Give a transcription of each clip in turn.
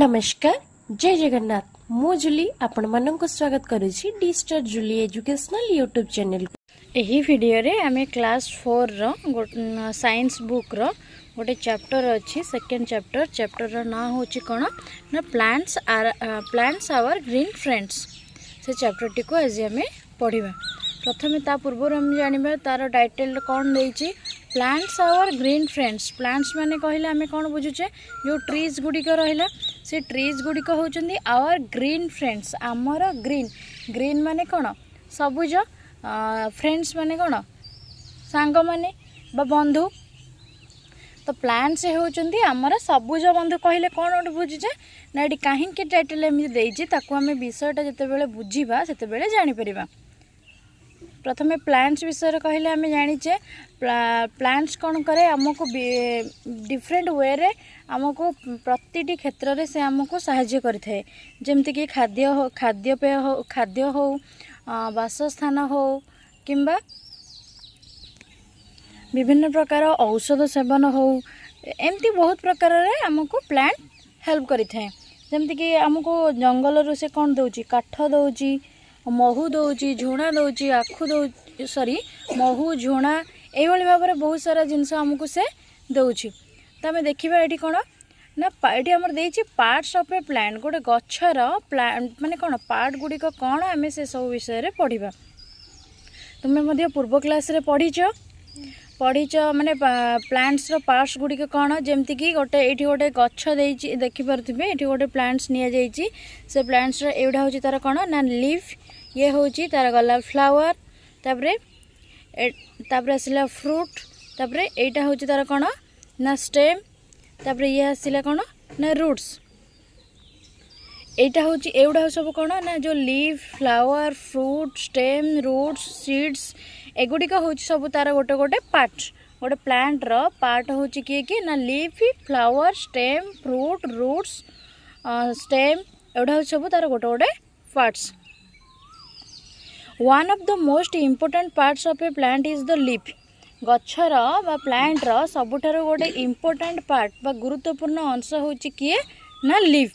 नमस्कार जय जगन्नाथ मु जुली आपण मानक स्वागत करुछि डी स्टार जुली एजुकेशनल यूट्यूब चैनल को। एही वीडियो रे आमे क्लास 4 रो साइंस बुक रो गोटे चैप्टर अछि सेकंड चैप्टर रो ना होछि कोन ना प्लांट्स आवर ग्रीन फ्रेंड्स। से चैप्टर टी को आज आमे पढिबा। प्रथमे ता पूर्व हम जानिबा तार टाइटल कोन देछि plants our green friends. Plants माने कहले आमे कोन बुझुचे जो ट्रीज गुडी को रहिला से ट्रीज गुड़िक होचंदी आवर ग्रीन फ्रेंड्स। आमर ग्रीन माने कौन सबुज, फ्रेंड्स माने कौन सांग माने बा बंधु। तो प्लांट्स होचंदी आमर सबुज बंधु कहले कौन गोटे बुझीचे ना ये कहीं टाइटल एमती देइछि ताकू आमे विषयटा जेतेबेले बुझीबा सेतेबेले जानि परिबा। प्रथमे प्लांट्स विषय कहले आमे जानिचे प्लांट्स कौन करे आमको डिफरेंट वे रे आमको प्रतिटी क्षेत्र रे से आमको सहाय्य करिथाए। जेमति कि खाद्य हो वासस्थान हो किंबा विभिन्न प्रकार औषध सेवन हो एमती बहुत प्रकार रे आमको प्लांट हेल्प करिथाए। जेमति कि आमको जंगल रो से कौन दउची काठ दउची महू दउची झुणा दउची आखु दउ सॉरी महू झुणा एभली भाव में बहुत सारा जिनस आमको से दउची। तो आम देखा ये कौन ना ये आम देती पार्ट्स ऑफ ए प्लांट गोटे गचर प्लांट माने कौन पार्ट गुड़िक कौन आम से सब विषय पढ़ा। तुम्हें पूर्व क्लास रे पढ़ीच माने प्लांट्स रो पार्ट्स गुड़िक कौन जमती कि गोटे ये गोटे गछ देखिपे ये गोटे प्लांट्स नि जाइए से प्लांट्स एटा हूँ तार कौन ना लीफ ये हूँ तार गला फ्लावर तापर आसला फ्रूट तापर एटा हूँ तार कौन ना स्टेम तापर ये आसला कौन ना रूट्स। एटा हूँ एगुड़ा सब कौन ना जो leaf flower fruit stem roots seeds एगुड़िक हूँ सब तार गोटे गोटे पार्ट गोटे प्लांट रो पार्ट हूँ किए ना leaf flower stem fruit roots stem एगुड़ा हूँ सब तार गोटे गोटे parts. One of the most important parts of a plant is the leaf. गच्छर बा प्लांट रो सबुठार गोटे इम्पोर्टेंट पार्ट बा गुरुत्वपूर्ण अंश हूँ किए ना leaf.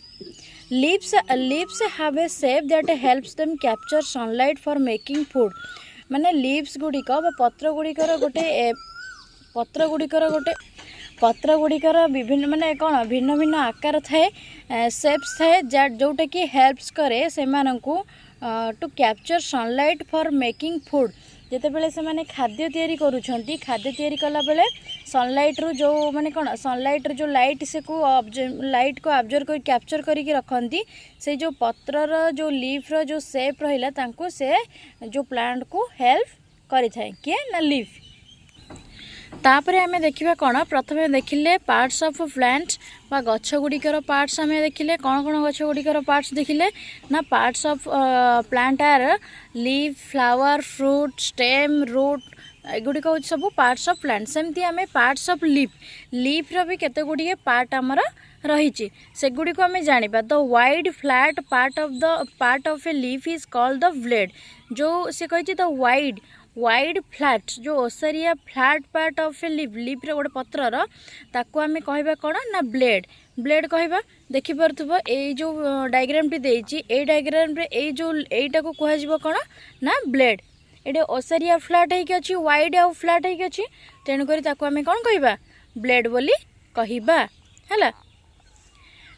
Leaves have A shape that helps them capture sunlight for making food. माने लीव्स गुड़िक पत्र गुड़िकर विभिन्न माने कौन भिन्न भिन्न आकार थाए शेप्स थाए जोटा कि हेल्प्स करे से to capture sunlight for making food. जिते बेले से माने खाद्य तैयारी करूछंती खाद्य तैयारी कला बेले सनलाइट रू जो माने कौन सनलाइट रू जो लाइट से को लाइट को ऑब्जर्व कर कैप्चर करके रखती से जो पत्रर जो लीफ रो जो शेप रहिला तांको से जो प्लांट को हेल्प करि थाए किए ना लीफ। तापर आम देखा कौन प्रथमे देखिले पार्ट्स ऑफ प्लांट बा गछ गुड़िकर पार्ट्स आम देखिले कौन कौन गछ गुड़िकर पार्ट्स देखिले ना parts of plant are leaf flower fruit stem root एगुड़िक हूँ सब पार्ट्स ऑफ प्लांट। सेमती आम पार्ट्स ऑफ लीफ रो भी केते गुड़िए पार्ट आमर रही से गुड़िक आम जानिबा। The wide flat part of a leaf is called the blade. जो से कही द वाइड फ्लैट जो ओसारिया flat part of a leaf रे गोटे पत्रर ताकू आम कहबा कौन ना ब्लेड कहबा। देखिपरथुब ए जो डायग्राम टी देइछि ए डायग्राम रे ए जो एटा को कहजिबो कौन ना ब्लेड। एटे ओसारिया फ्लैट है कि अछि वाइड आउ फ्लैट है कि अछि तेणु करी ताकू आम कौन कहबा ब्लेड बोली कहबा हैला।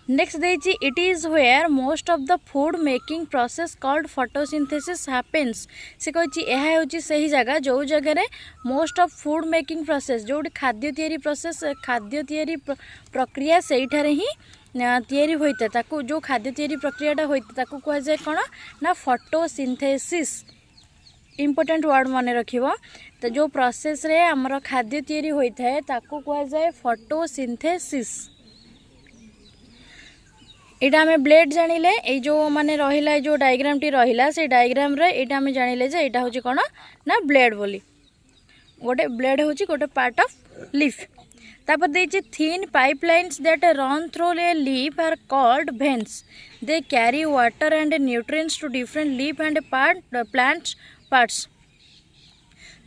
नेक्स्ट देइछि it is where most of the food making process called photosynthesis happens. से कहि एहा होछि सही जगह जो जगह रे most of food making process जो खाद्य तैयारी प्रोसेस खाद्य तैयारी प्रक्रिया सेठारे ही तैयारी होइते ताकू जो खाद्य तैयारी प्रक्रियाटा होइते ताकू कह जाय कोन ना फोटोसिंथेसिस। इम्पोर्टेंट वर्ड माने रखिबो तो जो प्रोसेस रे हमर खाद्य तैयारी होइते है ताकू कह जाय फोटोसिंथेसिस। एटा हमें ब्लेड जानिले ए जो माने रहिला जो डायग्राम टी रहिला से डायग्राम रे एटा हमें जानिले जे एटा होची कोन ना ब्लेड बोली गोटे ब्लेड होची गोटे पार्ट ऑफ लीफ। तापर देछि thin pipelines that run through a leaf are called veins. They carry water and nutrients to different leaf and plant parts.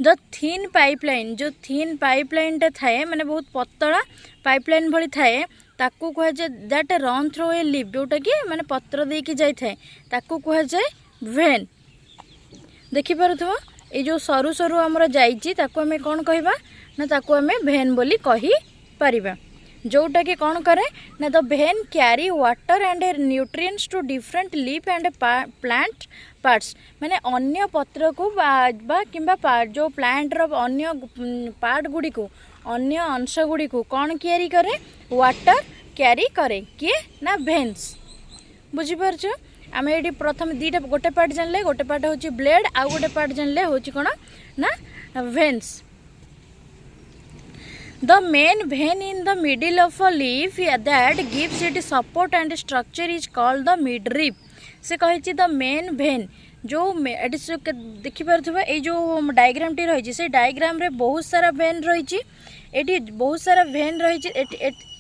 The thin pipeline जो थिन पाइपलाइन टे थाए माने बहुत पतला पाइपलाइन भली थाए ताकू कह जाए that run through a leaf जोटा कि माने पत्र देकी जाई थाए ताकू कह जाए वेन। देखि पारुथबो ए जो सरू सरू हमर जाईची ताकू हमें कौन कहबा ना ताकू हमें वेन बोली कही परिबा। जोटा कि कौन करे ना the vein carry water and nutrients to different leaf and plant parts माने अन्य पत्र को बा किंबा जो प्लांट रो अन्य पार्ट गुडी को अन्य अंश गुडी को कौन कैरी करे वाटर कैरी करे किए ना वेन्स। बुझी पारछ आम ये प्रथम दीटा गोटे पार्ट जानले गोटे पार्ट हूँ ब्लेड आउ गोटे पार्ट जानले हूँ कौन ना veins. The main vein in the middle of a leaf that gives it support and structure is called the midrib। से कही द मेन भेन जो देखि पारथबा ए जो डायग्राम टी रही से डायग्राम रे बहुत सारा भेन रही एटी बहुत सारा भेन रही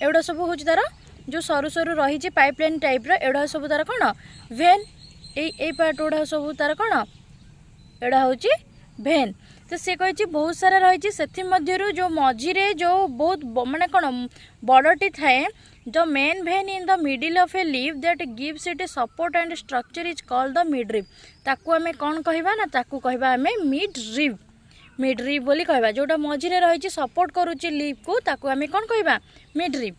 एवडा सब हूँ तार जो सरू सरू रही पाइपलाइन टाइप एवडा सब तार कौन भेन ए पार्ट गुड़ा सब तार कौन एवडा हूँ भेन। तो से कही बहुत सारा रही से जो मझीरे जो बहुत माने कौन बड़टी थाए the main vein in the middle of a leaf that gives it a support and structure is called the midrib. ताकू आमे कौन कहबा ना ताकू कहबा आमे मिडरिब। मिडरिब बोली कहबा जोटा मझीरे रही सपोर्ट करूची लीफ को ताकू आमे कौन कहबा मिडरिब।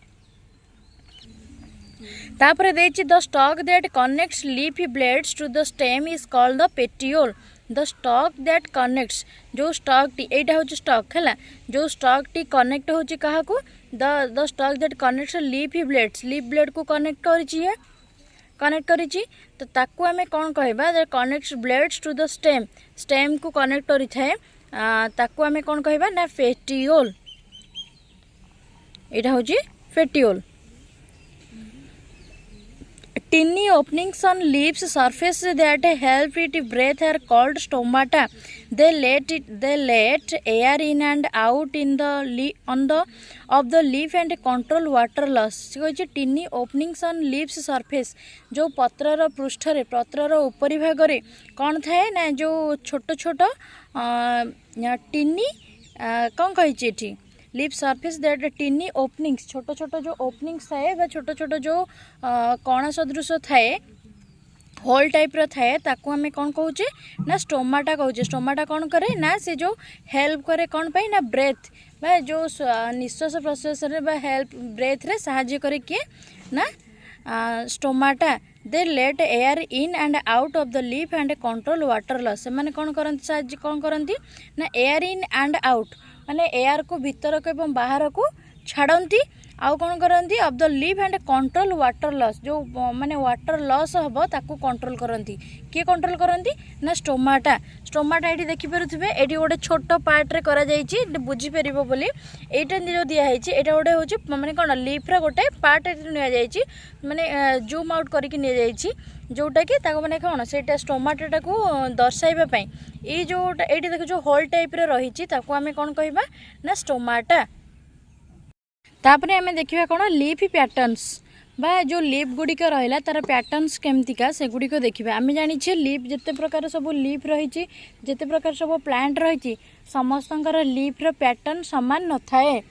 तापर देछि the stalk that connects leafy blades to the stem is called the petiole. The stalk that connects जो स्टॉक टी एटा हूँ स्टॉक है जो स्टॉक टी कनेक्ट हूँ क्या the stalk that connects leafy blades leaf blade को कनेक्ट करिछि कनेक्ट करिछि तो ताकू आमे कौन कहबा that connects blades to the stem stem को कनेक्ट करि थाए ताकू आमे कौन कहबा ना पेटियोल। एटा हूँ petiole. Tiny openings on leaves surface that help it breathe are called stomata। They let air in and out in the of the leaf and control water loss। टिनी openings on leaves surface जो पत्रर पृष्ठरे पत्रर उपरी भागरे कौन थाए ना जो छोट छोट टिनी कौन कही लीफ सरफेस दैट टिनी ओपनिंग्स छोट छोट जो ओपनिंग्स थाए छोट छोट जो कण सदृश थाए होल टाइप रो थाए ताकू आमे कौन कहूचे ना स्टोमाटा कहूचे। स्टोमाटा कौन करे ना से जो हेल्प करे कौन पाई ना ब्रेथ बा जो निश्वास प्रश्वास रे बा हेल्प ब्रेथ रे सहाय्य करे किए ना stomata. They let air in and out of the leaf and control water loss. से माने कौन करंती सहाय्य कौन करंती ना एयर इन एंड आउट माने एयर को भीतर को एवं बाहर को छाड़ती आउ कौन करती of the leaf and control water loss जो माने वाटर लॉस हम ताकू कंट्रोल करती किए कंट्रोल करती ना स्टोमाटा। स्टोमाटा ये देखिपे ये गोटे छोट पार्ट रे करा जाइछि बुझीपर बोली एटा जो दिखाई एटा गोटे हूँ माने कौन लीफ्र गोटे पार्ट नि माने जूम आउट करके नि जाइछि जोटा कि मैंने कौन से स्टोमाटा को दर्शाइबा ये जो ये देख जो होल टाइप रे रही आम कौन कहबा ना स्टोमाटा। तापर आम देखा कौन लीफी पैटर्न्स बा जो लीफ गुड़िक रहा तार पैटर्न्स केमतिका से गुड़िक देखा आम जानी लीफ जिते प्रकार सब लीफ रही जिते प्रकार सब प्लांट रही समस्तंकर लीफ्र पैटर्न सामान न थाए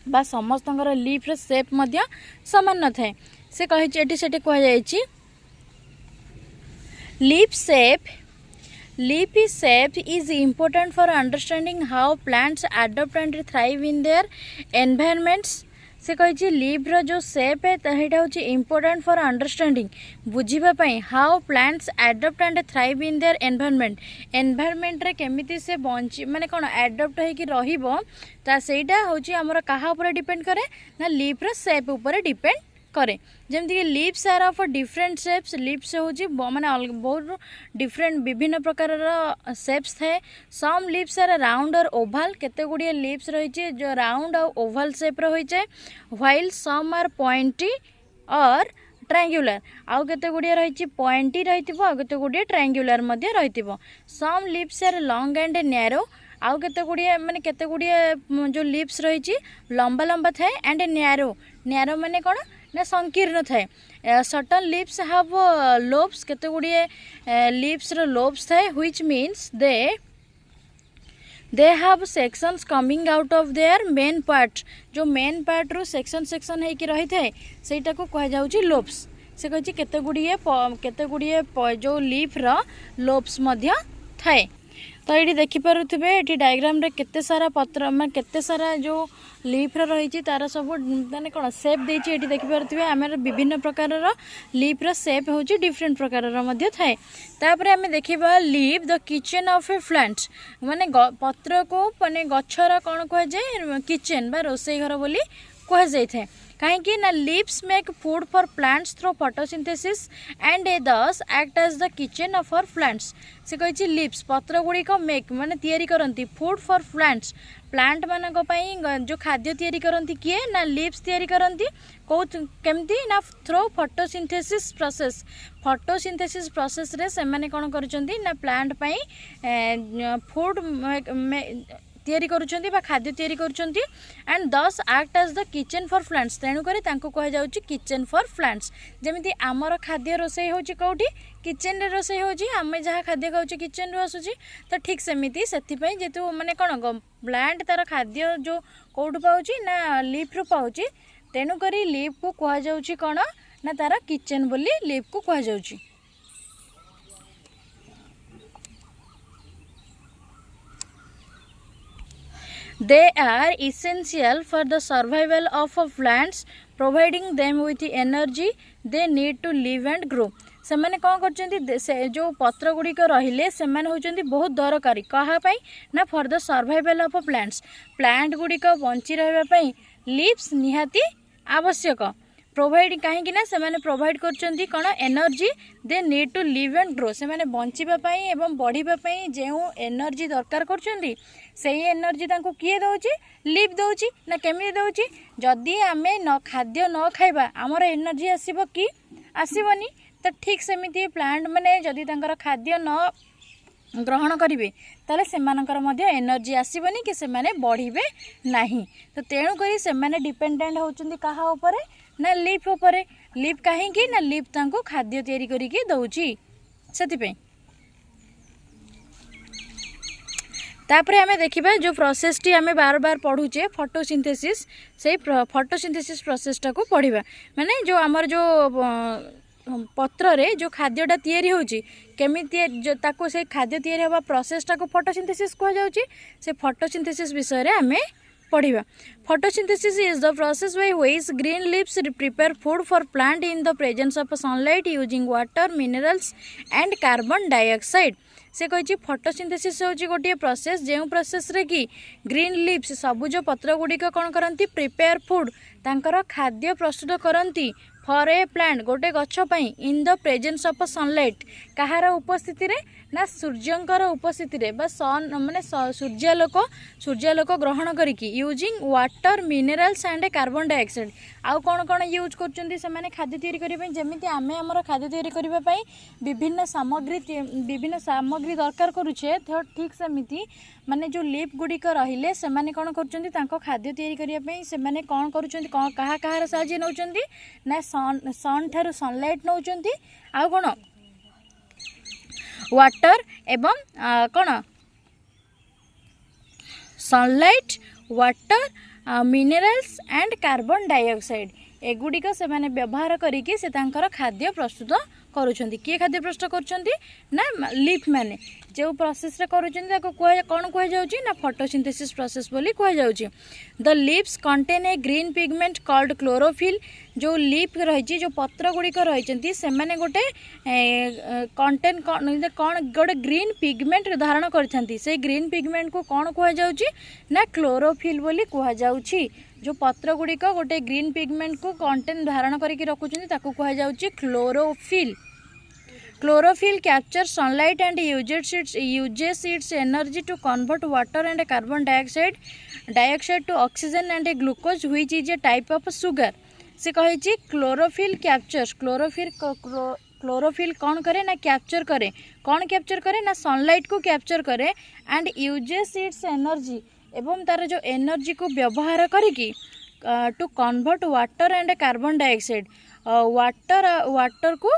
बा समस्तंकर लीफ्र शेप सामान न थाए। से कही से कहुई leafy shape is important for understanding how plants adapt and thrive in their environments। से कही लीफ रो जो शेप है यहाँ हूँ इम्पोर्टाट फॉर अंडरस्टैंडिंग बुझापी how plants adapt and thrive in their environment environment रे केमिति से बंची माने कौन एडप्ट होइकी रहिबो ता सेटा हूँ आमर कहा ऊपर डिपेंड करे ना लीफ रो शेप ऊपर डिपेंड करे। जमती कि leaves are of different shapes leaves हूँ माने बहुत डिफरेंट विभिन्न प्रकार शेप्स थाए। सम लीव्स आर राउंड और ओभाल केते गुड़िए लीव्स रही जो राउंड और ओभाल शेप रही है व्हाइल सम आर पॉइंटी और ट्रायंगुलर आउ केते गुड़िए रही पॉइंटी रही केते गुड़िए ट्रायंगुलर रही। Some leaves are long and narrow आउ केते गुड़िए माने केते गुड़िए जो लीव्स रही लंबा लंबा थाए एंड नैरो नैरो माने कौन ना संकीर्ण थाए। सर्टन लीव्स हैव लोब्स केते गुड़िए लीव्स रो लोब्स थाए which means they they have sections coming out of their main part जो मेन पार्ट रू सेक्शन सेक्शन होकर रही थाए सेटा को कह जाउची लोब्स से कही केते गुड़िए जो लीफ रो लोब्स मध्य थाए। तो ये देखिपे ये डायग्राम रे केते सारा पत्र मैं केते सारा जो लीफ रही तार सब माने कौन सेप देती ये देखिपे आम विभिन्न प्रकार लीफ सेप हूँ डिफरेंट प्रकार थाए। तापर आम देखा leave the kitchen of a plant माने पत्र को माने गछर कौन कहुए किचन बा रोसई घर बोली कहुए कहीं ना leaves make food for plants through photosynthesis and a thus act as the kitchen of our plants से कही लीव्स पत्र गुड़िक मेक माने तैयारी करती फूड फॉर प्लांट्स प्लांट मानक जो खाद्य तैयारी करती किए ना लीव्स तैयारी करती कौ केमती ना थ्रू फोटोसिंथेसिस प्रोसेस रे से माने कौन करछंती ना प्लांट पाई फूड तैयारी करुछंती बा खाद्य तैयारी करुछंती and thus act as the kitchen for plants तेणुकर कह जाउची किचन फॉर प्लांट्स जमीती आमर खाद्य रोषेई होची कौटी किचन रे रोषेई होची आमे जहाँ खाद्य खाऊँ किचन रू आसूची तो ठीक सेमती से जेतु माने कौन प्लांट तार खाद्य जो कौटू पाउची ना लीफ रू पाउची तेणुकर लीफ को कह जाउची कौन ना तार किचन बोली लीफ को कह जाउची। They are essential for the survival of plants, providing them with the energy they need to live and grow. से मैंने कौन करछंती से जो पत्र गुड़िक रहिले से मैंने होचंती बहुत दरकारी कहा पाई ना for the survival of plants plant गुड़िक बंची रहबा पाई लीव्स निहाती आवश्यक प्रोवाइड कहीं ना से मैंने प्रोवाइड करछंती कौन energy they need to live and grow से मैंने बंचिबा पाई एवं बढ़िबा पाई जो एनर्जी दरकार करछंती सेही एनर्जी तांको किए दउची लीव दउची ना केमी दउची जदि आमे न खाद्य न खाइबा हमर एनर्जी आसीबो कि आसीबनी तो ठीक सेमिति प्लांट माने जदि तांकर खाद्य न ग्रहण करेंगे ताले सेमानकर मध्य एनर्जी आसीबनी कि से माने बढ़िबे नाही तो तेणु करी से माने डिपेंडेंट होचंदी कहा उपरे ना लीफ उपरे लीफ कहीं ना लीफ तांको खाद्य तैयारी करिके दउची सेति तापरे आमे देखिबा जो प्रोसेस टी आमे बार बार पढ़ुचे फोटोसिंथेसिस से फोटोसिंथेसिस प्रोसेसटा को पढ़िबा माने जो हमर जो पत्र रे जो खाद्यटा तैयारी होची केमिति जो ताको से खाद्य तैयारी होबा प्रोसेसटा को फोटोसिंथेसिस कह जाउची से फोटोसिंथेसिस विषय रे आमे पढ़िबा। Photosynthesis is the process by which green leaves prepare food for plant in the presence of sunlight using water minerals and carbon dioxide से कही फोटोसिंथेसिस होची गोटे प्रोसेस जो प्रोसेस रे कि ग्रीन लीव्स सबुज पत्र गुड़िक कौन करती प्रिपेयर फूड तांकर खाद्य प्रस्तुत करती फॉर ए प्लांट गोटे गछ पई in the presence of sunlight कहार उपस्थिति रे ना सूर्यंकर उपस्थिति रे बा सन माने सूर्यालोक ग्रहण करिकी using water minerals and carbon dioxide आउ कौन कौन यूज करछंती से माने खाद्य तैयारी करिया पई जेमिति आमे हमर खाद्य तैयारी करिया पई विभिन्न सामग्री दरकार करूछे तो ठीक सेमिति माने जो लीफ गुड़िक रहिले से माने कौन करछंती तांको खाद्य तैयारी करिया पई से माने कौन करछंती कहा कहार साहाय्य नउछंती ना सन ठारू सनलाइट नउछंती आउ कौन वाटर एवं कौन sunlight water minerals and carbon dioxide एगुड़िक से माने व्यवहार करिकी से तांकर खाद्य प्रस्तुत करुछंती किए खाद्य प्रस्तुत करुछंती ना लीफ माने जो प्रोसेस रे करुछंती ताको कौन कह जाउची ना फोटोसिंथेसिस प्रोसेस बोली कह जाउची। The leaves contain a green pigment called chlorophyll जो लीफ रही जो पत्र गुड़िक रही से माने गोटे कंटेन कौन गोटे ग्रीन पिगमेंट धारण करछंती से ग्रीन पिगमेंट को कौन कह जाउची ना क्लोरोफिल बोली कह जाउची जो पत्र गुड़िक गोटे ग्रीन पिगमेंट को कंटेन धारण करके रखुछंती ताको कह जाउची chlorophyll. Chlorophyll captures sunlight and uses its energy to convert water and carbon dioxide to oxygen and glucose, which is a type of sugar. से कही क्लोरोफिल कैप्चर्स क्लोरोफिल कौन करे ना कैप्चर करे कौन कैप्चर करे ना सनलाइट को कैप्चर करे एंड यूजेस इट्स एनर्जी एवं तार जो एनर्जी को व्यवहार करिकी to convert water and carbon dioxide water को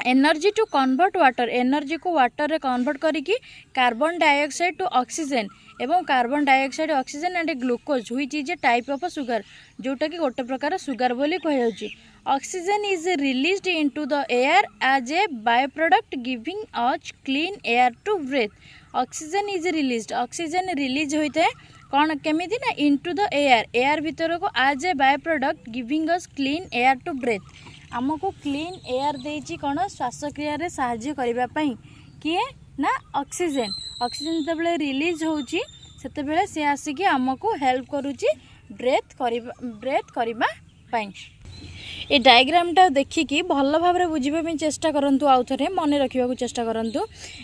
energy to convert water, energy को वाटर रे कन्वर्ट करिकी कार्बन डाइऑक्साइड टू ऑक्सीजन एवं carbon dioxide oxygen and glucose which is a type of sugar, जोटा कि गोटे प्रकार सुगर बोली कह। Oxygen is released into the air as a by product giving us clean air to breathe. Oxygen is released, oxygen release होता है कौन केमिति ना इनटू द एयर, एयर भीतर को as a by product giving us clean air to breathe. आमको clean air देछि कौन श्वासक्रिया रे साहाय्य करबा पई किए ना ऑक्सीजन। ऑक्सीजन जब रिलीज होउची सेते बेले से आसिकी आमको हेल्प करूची ब्रेथ करबा पई। ए डायग्रामटा देखिकी भल भाव बुझापी चेष्टा करूँ, आउ थे मन रखा चेष्टा करूँ।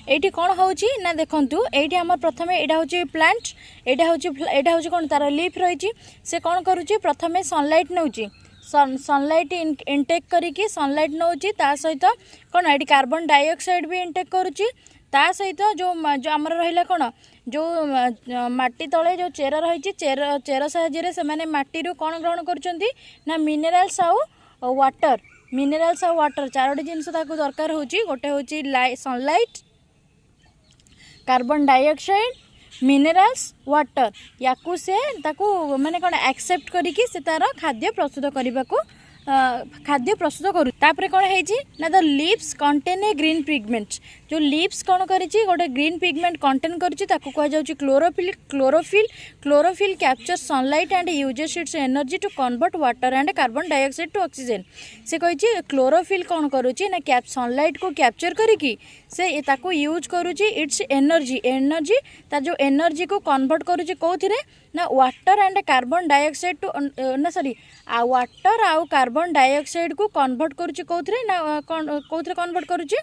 ये कौन हो ना देखूँ, ये आम प्रथम यहाँ हूँ प्लांट, यहाँ हूँ कौन तार लीफ रही से कौन करुच्ची प्रथम सनलाइट नौ सनलाइट इनटेक करिकी सनलाइट नौची ता सहित कौन ये कार्बन डाइऑक्साइड भी इनटेक करुच्ची ता सहित जो आमर रहा कौन जो माटी तले जो चेर रही चेर साहाय्य से माने माटी कौन ग्रहण कर मिनरल्स आउ वाटर, मिनरल्स आउ वाटर चारोटी जिनस दरकार होची। गोटे होची sunlight, carbon dioxide, minerals, water, याकू से ताकू माने कौन एक्सेप्ट करिकी से तार खाद्य प्रस्तुत करने को खाद्य प्रस्तुत करू। तापरे कौन है ना the leaves contain a green pigment, जो लीव्स कौन करिछि गोटे ग्रीन पिगमेंट कंटेन करिछि ताकू कह जाउछि chlorophyll. Chlorophyll capture sunlight and uses its energy to convert water and carbon dioxide to oxygen. से कहिछि क्लोरोफिल कौन करुछि ना सनलाइट को कैप्चर करिकी से ताकू यूज करुछि इट्स एनर्जी तार जो एनर्जी को कन्वर्ट करुछि कोथिरे ना water and carbon dioxide to ना सॉरी वाटर आउ कार्बन डाइऑक्साइड को कन्वर्ट करुछि कोथिरे ना कोथिरे कन्वर्ट करुछि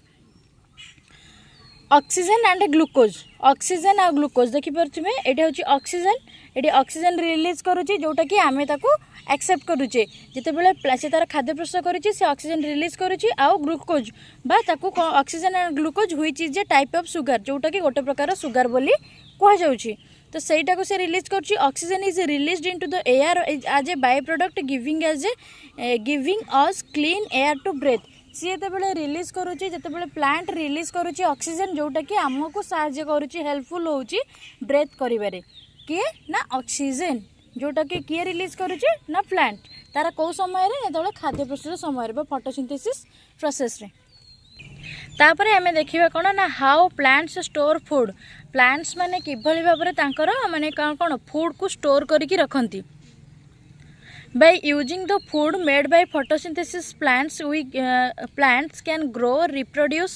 ऑक्सीजन एंड ग्लूकोज। ऑक्सीजन आ ग्लूकोज देखि परथिबे एटा होछि ऑक्सीजन, एटी ऑक्सीजन रिलीज करुछि जोटा कि आमे ताको एक्सेप्ट करुचे जिते बेले से तार खाद्य प्रस्तुत करुछि से ऑक्सीजन रिलीज करुछि आउ ग्लूकोज बा ताको oxygen and glucose which is a type of sugar, जोटा कि गोटे प्रकार सुगर बोली कह जाउछि। तो सहीटा को से रिलीज कर oxygen is released into the air as a by product giving us clean air to breathe. सी जो रिलीज करुच्ची जो प्लांट रिलीज करुच्ची ऑक्सीजन जोटा कि आमको साहाय्य करुच्ची हेल्पफुल होउची ब्रेथ करिबारे किए ना ऑक्सीजन जोटा कि किए रिलीज करुच्ची ना प्लांट तार कौ समय रे जो खाद्य प्रस्तुत समय रे फोटोसिंथेसिस प्रोसेस रे। तापर आमे देखिबा कोन ना how plants store food, plants माने किभली भाबरे तांकर माने कोन फूड को store करिकि रखंती। By using the food made by photosynthesis plants can grow, reproduce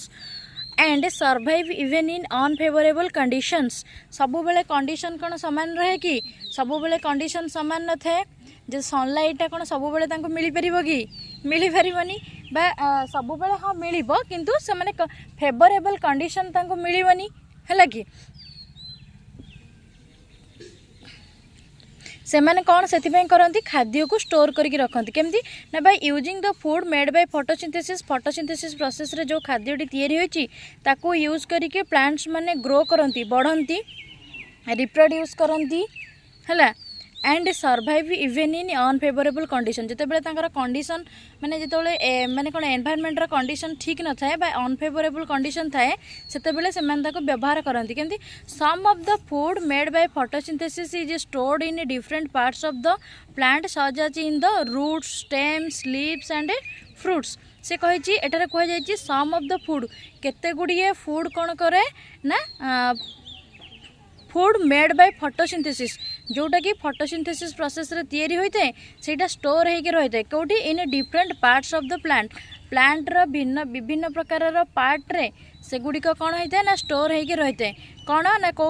and survive even in unfavorable conditions। सबु बेले कंडीशन कौन सामान रहे कि सबु बेले कंडीशन सामान न थाए जे सनलाइट कौन सबु बेले तांको मिली परिबो कि मिली परिबनी बा सबु बेले हाँ मिलिबो किंतु से माने फेवरेबल कंडीशन तांको मिलिबनी हैला कि से मैंने कौन से करती खाद्य को स्टोर करके रखती केमती ना by using the food made by photosynthesis process रे जो खाद्यटी तैयारी होची ताको यूज करके प्लांट्स माने ग्रो करती बढ़ती रिप्रोड्यूस करती है and survive even in unfavourable condition जितेबाला तांकर कंडीशन माने जितेबाला माने कौन एनवायरनमेंट कंडीशन ठीक न थाए बा अनफेवरेबल कंडीशन थाए सेतेबेले सेमान ताको व्यवहार करती केमती some of the food made by photosynthesis is stored in different parts of the plant such as in the roots stems leaves and fruits. से कही एटारे कह जाय सम ऑफ द फूड केते गुड़िए फूड कौन करे ना फूड मेड बाय फोटोसिंथेसिस जोटा कि फोटोसिंथेसिस प्रोसेस रे तैयारी होते सेटा स्टोर होके रही है कौटी in different parts of the plant रो भिन्न विभिन्न प्रकार रो पार्ट रे से गुड़िक कौन होता है ना स्टोर होके रही है कौन ना कौ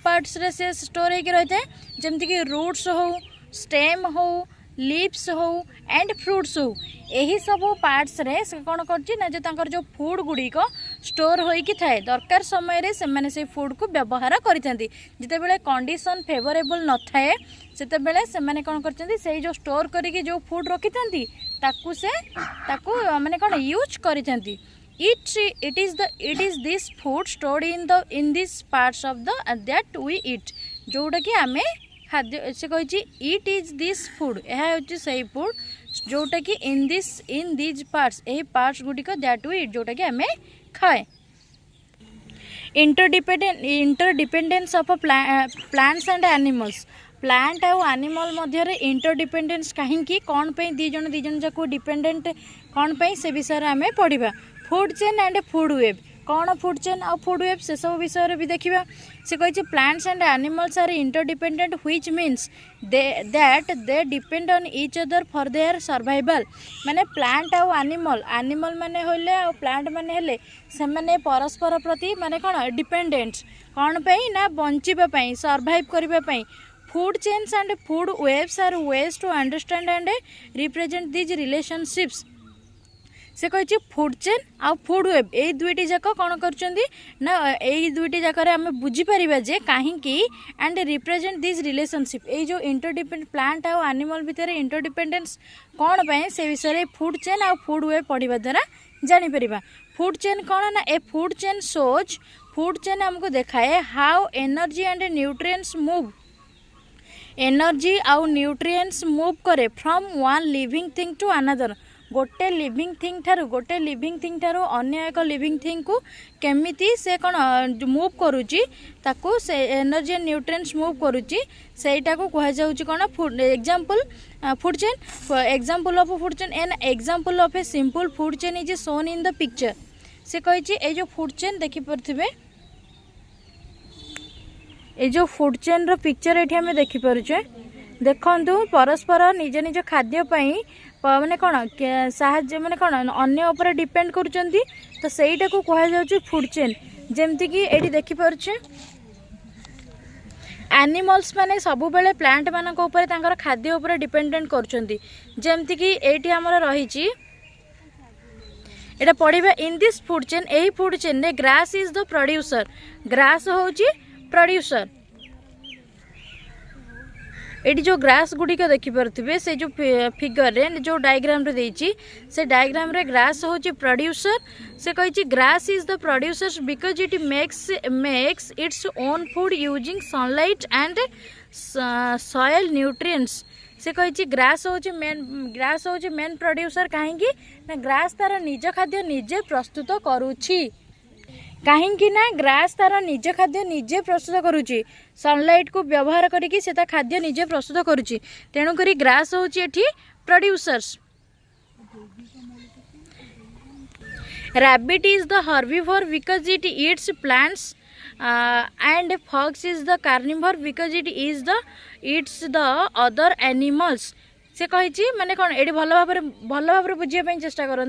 पार्ट्स रे से स्टोर होके रही है जमती कि रूट्स हो स्टेम हो लीव्स हो एंड फ्रूट्स हो यही सब पार्ट्स रे से कौन कर जो तांकर जो फूड गुड़िक स्टोर होइकी थाए दरकार समय रे से माने से फूड को व्यवहार करिथांती जितेबेले कंडीशन फेवरेबल न थाए सेतेबेले से माने कौन करथांती से जो स्टोर करिकी जो फूड रखिथांती ताकू माने कौन use करिथांती it is this food stored in this parts of the that we eat जोटा कि आमे खाद्य से कही इट इज दिस फूड यह हूँ से फूड जोटा कि इन दिज पार्ट्स यही पार्ट्स गुड़िक दैट वी इट जोटा कि आम खाए। Interdependence of plants and animals plant आउ एनिमल मध्य इंटरडिपेंडेंस कहीं कौन पे दी जन जाक डिपेंडेंट कौन पे से विषय में आम पढ़ा। Food chain and food web कौन फूड चेन आ फूड वेब से सब विषय भी देखा। से कही plants and animals are interdependent which means that they depend on each other for their survival माने प्लांट आउ एनिमल माने होले आ प्लांट माने हेले से माने परस्पर प्रति माने कौन डिपेंडेंट कौन पे ना बंचिबा पई सर्वाइव करबा पई। Food chains and food webs are ways to understand and represent these relationships. से कही फूड चेन आ फूड वेब यही दुईटी जाक कौन कर यही दुईटी जाकर आम बुझीपर जे कहीं एंड रिप्रेजेंट दिज रिलेशनशिप यही जो इंटरडिपेंडेंट प्लांट आउ एनिमल भितर इंटरडिपेंडेंस कौन पे से विषय फूड चेन आ फूड वेब पढ़ा द्वारा जानीपर। फूड चेन कौन ना a food chain shows food chain आमको देखाए how energy and nutrients move energy आउ न्यूट्रिएंट्स मूव करे from one living thing to another गोटे लिविंग थिंग ठारू अन्य एक लिविंग थिंग को केमिति से कौन मूव करुच्ची ताकू से एनर्जी एंड न्यूट्रिएंट्स मूव करुच्ची सेटा को कह जाउची कौन food example food chain example of food chain an example of a simple food chain is shown in the picture. से कही ए जो फूड चेन देखि परथिबे ए जो फूड चेन रो पिक्चर एठी हमें देखि पारुछे देखंतु परस्पर निज निज खाद्य पई माने कौन साहाଯ୍य माने कौन अन्य उपर डिपेंड करुचंती तो सेटा को कह जाउची फूड चेन। जेमती कि एठी देखि पारुछे एनिमल्स माने सबु बेले प्लांट मानक ऊपर तांकर खाद्य ऊपर डिपेंडेंट करुचंती। जेमती कि एठी हमर रहिची एटा पढ़िबा इन दिस फूड चेन एही फूड चेन ने grass is the producer grass होउची प्रोड्यूसर। एटी जो ग्रास गुड़िक देखिपे से जो फिगर रे जो डायग्राम रे देइची से डायग्राम रे ग्रास होची प्रोड्यूसर। से कही grass is the producer because it makes its own food using sunlight and soil nutrients. से कही ग्रास होची मेन प्रोड्यूसर कहीं ना ग्रास तार निज खाद्य निजे प्रस्तुत करुछि कहीं ना ग्रास तार निज खाद्य निजे प्रस्तुत करुच्ची सनलाइट को व्यवहार करिकी से ता खाद्य निजे प्रस्तुत करुच्ची तेणुक ग्रास होची एठी producers. Rabbit is the herbivore because it eats plants and fox is the carnivore because it eats the other animals. से कही माने कौन ये भल भाव बुझापी चेष्टा करूँ।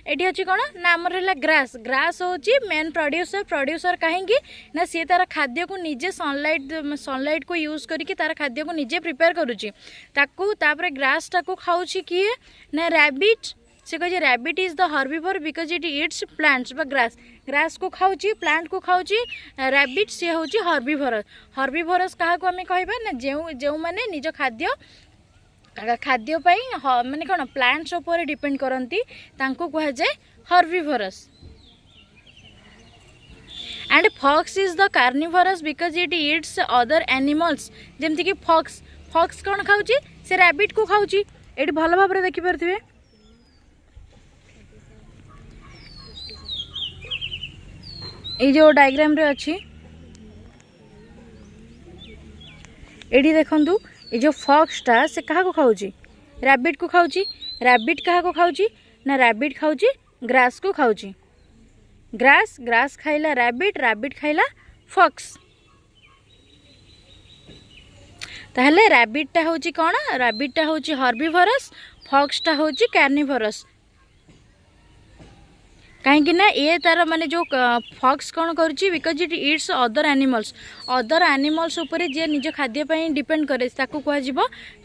ये अच्छी कौन ना आमर है ग्रास ग्रास होची मेन प्रोड्यूसर कहीं ना सी तार खाद्य को निजे सनलाइट को यूज करके तार खाद्य को निजे प्रिपेयर करुच्ची तापर ग्रास टाक खाऊँ किए ना रैबिट। से कहे rabbit is the herbivore because it eats plants grass को खाऊँ प्लांट को खाऊँ रैबिट सी हूँ हर्बिवोरस क्या आम कहबा ना जो मैंने निज खाद्य माने कौन प्लांट्स ऊपर डिपेंड करती तांको कह जाए herbivorous. And fox is the carnivorous because it eats other animals. जेमती कि फॉक्स कौन खाऊँ से रैबिट को खाऊँ ये भल भाव देखिपे। ये जो डायग्राम रे अच्छी ये देखंतु ये जो फॉक्सटा से क्या को खाऊँ रैबिट को खाऊँ रैबिट क्या को खाऊँ ना रैबिट खाऊँ ग्रास को खाऊँ ग्रास खाइला रैबिट खाइला फॉक्स। ताहले रैबिटा हूँ कौन रैबिटा हूँ हर्बिवोरस फॉक्सटा हूँ कार्निवोरस कहीं ना ये तार माने जो फॉक्स कौन करुच्ची because it eats other animals ऊपर जे निज खाद्य डिपेंड करे ताकू कह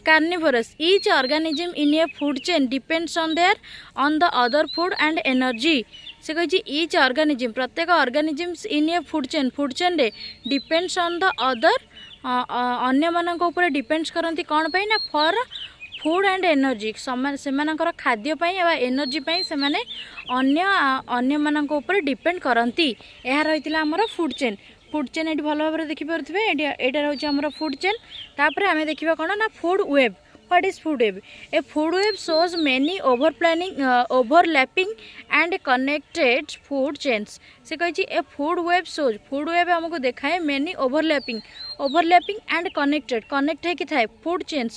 carnivorous. Each organism in a food chain depends on the other food and energy. से कही ईच ऑर्गेनिज्म प्रत्येक organisms in a food chain रे डिपेंड्स ऑन द अदर अन्य मानक ऊपर डिपेंड्स करती कौन पे ना फॉर फूड एंड एनर्जी से खाद्य एनर्जी से अन्य मानक ऊपर डिपेंड करती। यह रही आमर फूड फूड चेन ये भल भाव में देखिपे यहाँ रोचे आम फूड चेन तापर आम देखा कौन ना food web what is food web a food web shows many overlapping and connected food chains से कही a food web shows food web आमको देखाए मेनी ओवरलैपिंग एंड कनेक्ट है थाए फूड चेन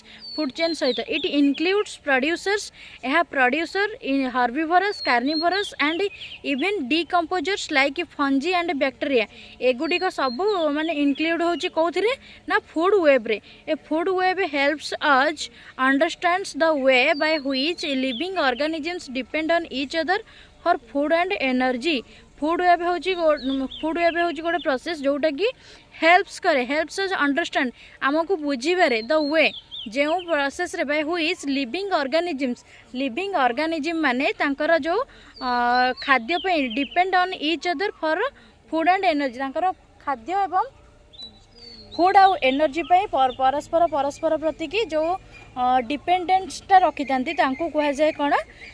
सहित इट इनक्लूड्स प्रोड्यूसर्स यह producer herbivores carnivores and even decomposers like fungi and bacteria एगुड़िक सब माने इनक्लूड होची कौथिरे ना फूड वेब रे a food web helps us understands the way by which living organisms depend on each other for food and energy food web होची गोटे प्रोसेस जोटा कि हेल्प्स अस अंडरस्टैंड आमको बुझीबारे द वे जो प्रोसेस रे by which living organism माने तांकर जो खाद्य पे depend on each other for food and energy तांकर खाद्य एवं फूड आउ एनर्जी पे परस्पर प्रति की जो डिपेंडेंसटा रखी था कह जाए कौन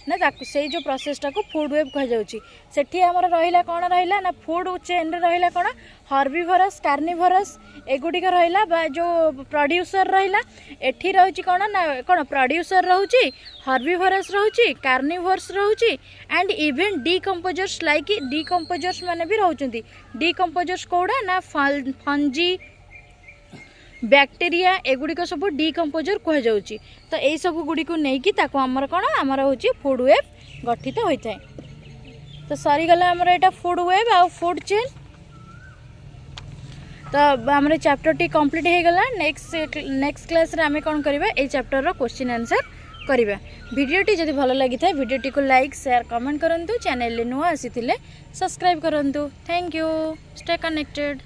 ना से जो प्रोसेसटा को फूड वेब कह जाउची सेठी हमर रहिला कौन रहिला ना फूड चेन रे रहिला कौन हर्बिवरस कार्निवरस एगुड़िक रहिला बा जो प्रोड्यूसर रहिला एठी रहउची कौन ना कौन प्रोड्यूसर रहउची हर्बिवरस रहउची कार्निवरस रहउची and even decomposers like decomposers माने भी रहउचंती डिकम्पोजर्स कोडा ना फंजी बैक्टेरिया एगुड़िक सब डिकम्पोजर कह जाउची तो यही सब गुड़ी को लेकिन ताको आमर कौन आमर होची फूड वेब गठित होता है तो सरीगला आमर एटा फूड वेब आ फूड चेन तो आमर चैप्टर टी कंप्लीट हो गला नेक्स्ट क्लास रे आमे कौन करबा ए चैप्टर रो क्वेश्चन आंसर करबा वीडियोटी जदि भल लगी था वीडियोटी को लाइक शेयर कमेंट करंतु चैनल ले नुआ आसीथिले सब्सक्राइब करंतु थैंक यू स्टे कनेक्टेड।